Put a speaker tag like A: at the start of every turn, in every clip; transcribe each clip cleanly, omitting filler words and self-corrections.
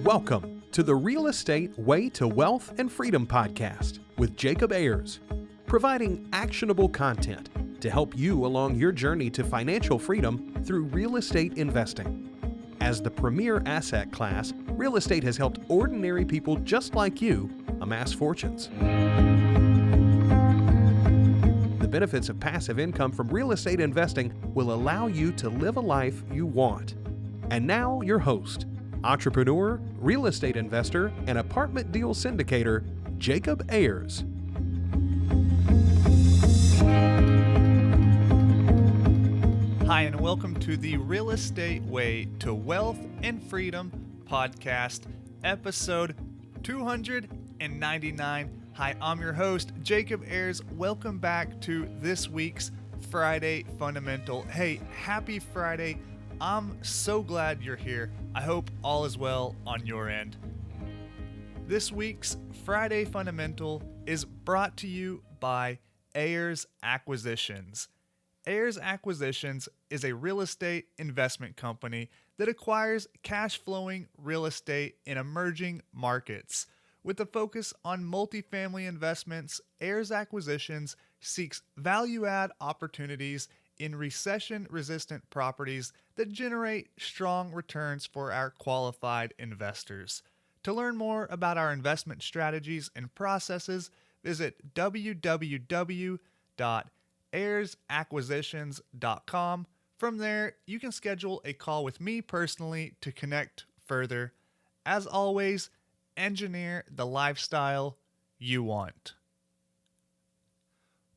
A: Welcome to the Real Estate Way to Wealth and Freedom podcast with Jacob Ayers, providing actionable content to help you along your journey to financial freedom through real estate investing. As the premier asset class, real estate has helped ordinary people just like you amass fortunes. The benefits of passive income from real estate investing will allow you to live a life you want. And now your host, entrepreneur, real estate investor, and apartment deal syndicator, Jacob Ayers.
B: Hi, and welcome to the Real Estate Way to Wealth and Freedom podcast, episode 299. Hi, I'm your host, Jacob Ayers. Welcome back to this week's Friday Fundamental. Hey, happy Friday. I'm so glad you're here. I hope all is well on your end. This week's Friday Fundamental is brought to you by Ayers Acquisitions. Ayers Acquisitions is a real estate investment company that acquires cash-flowing real estate in emerging markets. With a focus on multifamily investments, Ayers Acquisitions seeks value-add opportunities in recession-resistant properties that generate strong returns for our qualified investors. To learn more about our investment strategies and processes, visit www.ayersacquisitions.com. From there, you can schedule a call with me personally to connect further. As always, engineer the lifestyle you want.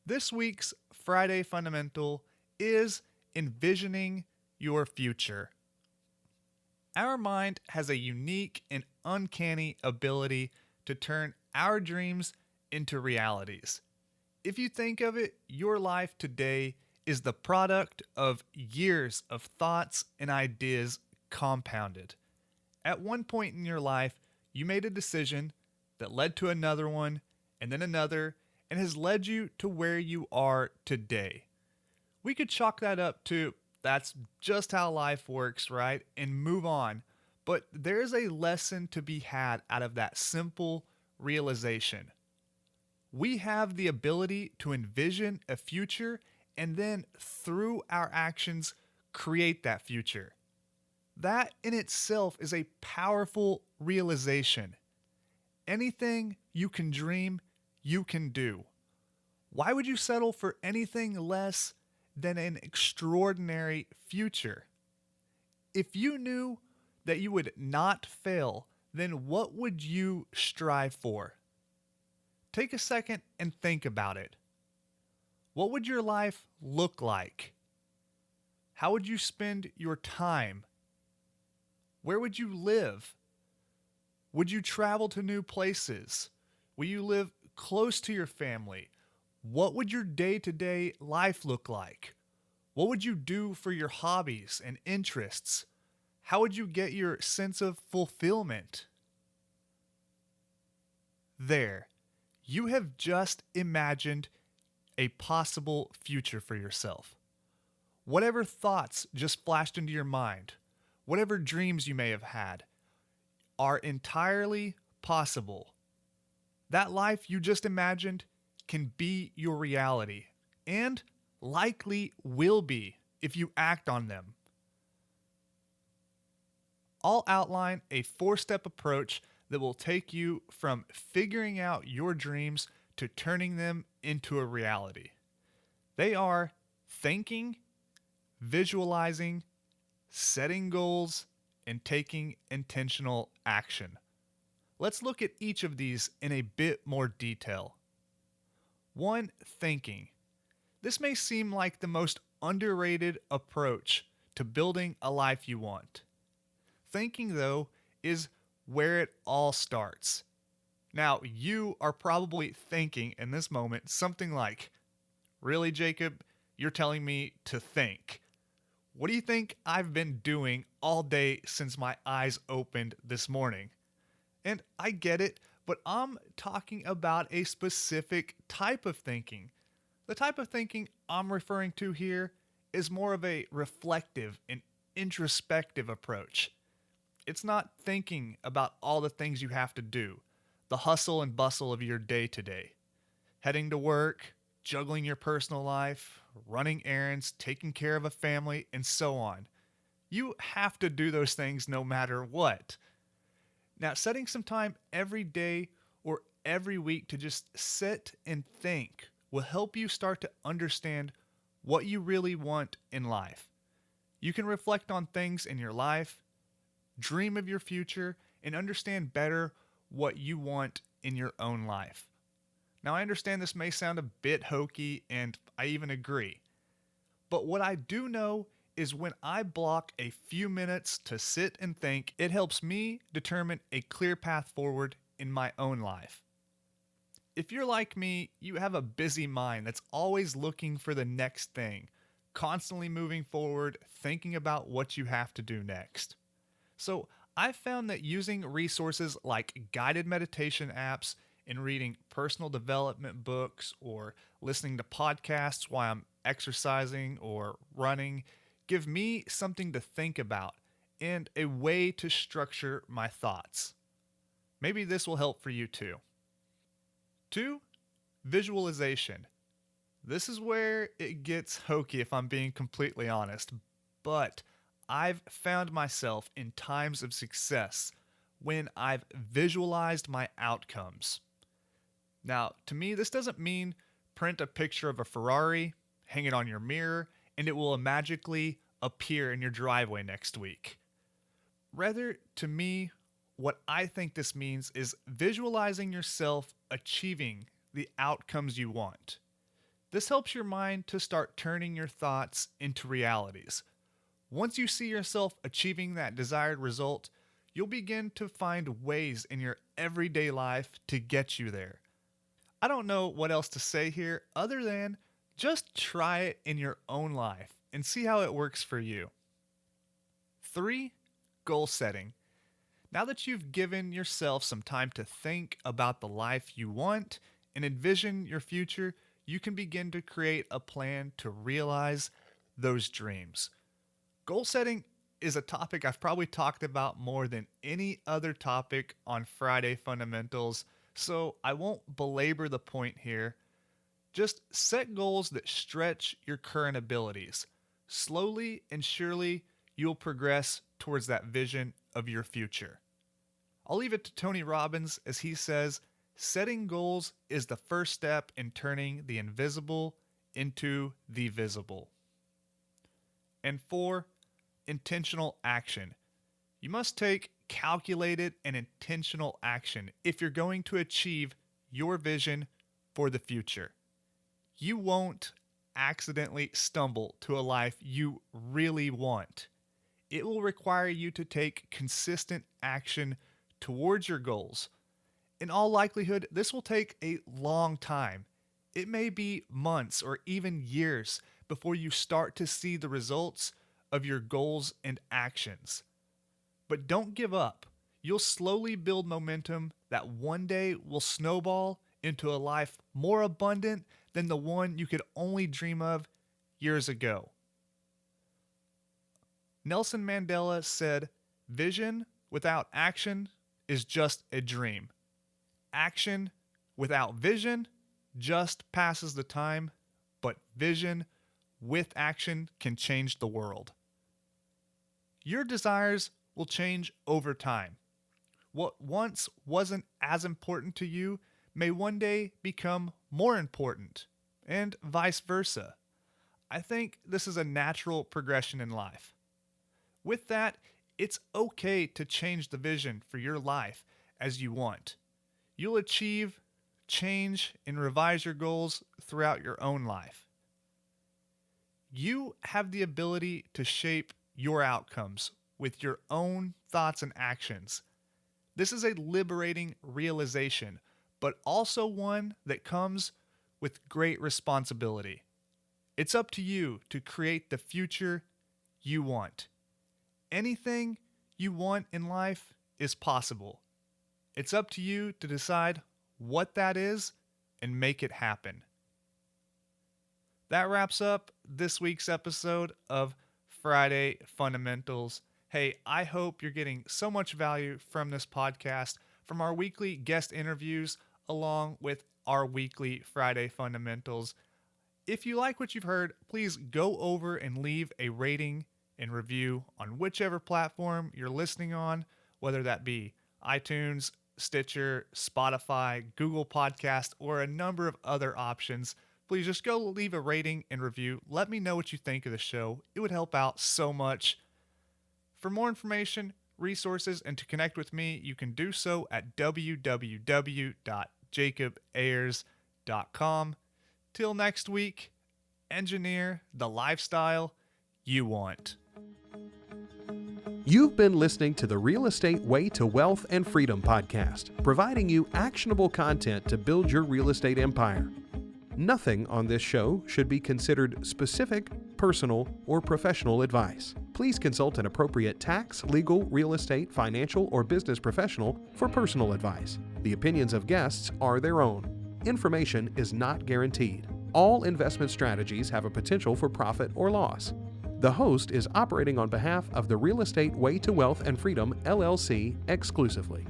B: This week's Friday Fundamental is envisioning your future. Our mind has a unique and uncanny ability to turn our dreams into realities. If you think of it, your life today is the product of years of thoughts and ideas compounded. At one point in your life, you made a decision that led to another one, and then another, and has led you to where you are today. We could chalk that up to that's just how life works, right? And move on. But there's a lesson to be had out of that simple realization. We have the ability to envision a future and then through our actions create that future. That in itself is a powerful realization. Anything you can dream, you can do. Why would you settle for anything less than an extraordinary future? If you knew that you would not fail, then what would you strive for? Take a second and think about it. What would your life look like? How would you spend your time? Where would you live? Would you travel to new places? Will you live close to your family? What would your day-to-day life look like? What would you do for your hobbies and interests? How would you get your sense of fulfillment? There, you have just imagined a possible future for yourself. Whatever thoughts just flashed into your mind, whatever dreams you may have had, are entirely possible. That life you just imagined can be your reality, and likely will be if you act on them. I'll outline a 4-step approach that will take you from figuring out your dreams to turning them into a reality. They are thinking, visualizing, setting goals, and taking intentional action. Let's look at each of these in a bit more detail. 1. Thinking. This may seem like the most underrated approach to building a life you want. Thinking, though, is where it all starts. Now, you are probably thinking in this moment something like, "Really, Jacob? You're telling me to think? What do you think I've been doing all day since my eyes opened this morning?" And I get it, but I'm talking about a specific type of thinking. The type of thinking I'm referring to here is more of a reflective and introspective approach. It's not thinking about all the things you have to do, the hustle and bustle of your day to day. Heading to work, juggling your personal life, running errands, taking care of a family, and so on. You have to do those things no matter what. Now, setting some time every day or every week to just sit and think will help you start to understand what you really want in life. You can reflect on things in your life, dream of your future, and understand better what you want in your own life. Now, I understand this may sound a bit hokey, and I even agree. But what I do know is when I block a few minutes to sit and think, it helps me determine a clear path forward in my own life. If you're like me, you have a busy mind that's always looking for the next thing, constantly moving forward, thinking about what you have to do next. So I've found that using resources like guided meditation apps and reading personal development books or listening to podcasts while I'm exercising or running give me something to think about and a way to structure my thoughts. Maybe this will help for you too. 2. Visualization. This is where it gets hokey if I'm being completely honest, but I've found myself in times of success when I've visualized my outcomes. Now, to me, this doesn't mean print a picture of a Ferrari, hang it on your mirror, and it will magically appear in your driveway next week. Rather, to me, what I think this means is visualizing yourself achieving the outcomes you want. This helps your mind to start turning your thoughts into realities. Once you see yourself achieving that desired result, you'll begin to find ways in your everyday life to get you there. I don't know what else to say here other than just try it in your own life and see how it works for you. 3. Goal setting. Now that you've given yourself some time to think about the life you want and envision your future, you can begin to create a plan to realize those dreams. Goal setting is a topic I've probably talked about more than any other topic on Friday Fundamentals, so I won't belabor the point here. Just set goals that stretch your current abilities. Slowly and surely, you'll progress towards that vision of your future. I'll leave it to Tony Robbins as he says, setting goals is the first step in turning the invisible into the visible. And 4, intentional action. You must take calculated and intentional action if you're going to achieve your vision for the future. You won't accidentally stumble to a life you really want. It will require you to take consistent action towards your goals. In all likelihood, this will take a long time. It may be months or even years before you start to see the results of your goals and actions. But don't give up. You'll slowly build momentum that one day will snowball into a life more abundant than the one you could only dream of years ago. Nelson Mandela said, "Vision without action is just a dream. Action without vision just passes the time, but vision with action can change the world." Your desires will change over time. What once wasn't as important to you may one day become more important, and vice versa. I think this is a natural progression in life. With that, it's okay to change the vision for your life as you want. You'll achieve, change, and revise your goals throughout your own life. You have the ability to shape your outcomes with your own thoughts and actions. This is a liberating realization, but also one that comes with great responsibility. It's up to you to create the future you want. Anything you want in life is possible. It's up to you to decide what that is and make it happen. That wraps up this week's episode of Friday Fundamentals. Hey, I hope you're getting so much value from this podcast, from our weekly guest interviews, along with our weekly Friday fundamentals. If you like what you've heard, please go over and leave a rating and review on whichever platform you're listening on, whether that be iTunes, Stitcher, Spotify, Google Podcast, or a number of other options. Please just go leave a rating and review. Let me know what you think of the show. It would help out so much. For more information, resources, and to connect with me, you can do so at www.jacobayers.com. Till next week, engineer the lifestyle you want.
A: You've been listening to the Real Estate Way to Wealth and Freedom podcast, providing you actionable content to build your real estate empire. Nothing on this show should be considered specific, personal, or professional advice. Please consult an appropriate tax, legal, real estate, financial, or business professional for personal advice. The opinions of guests are their own. Information is not guaranteed. All investment strategies have a potential for profit or loss. The host is operating on behalf of the Real Estate Way to Wealth and Freedom, LLC, exclusively.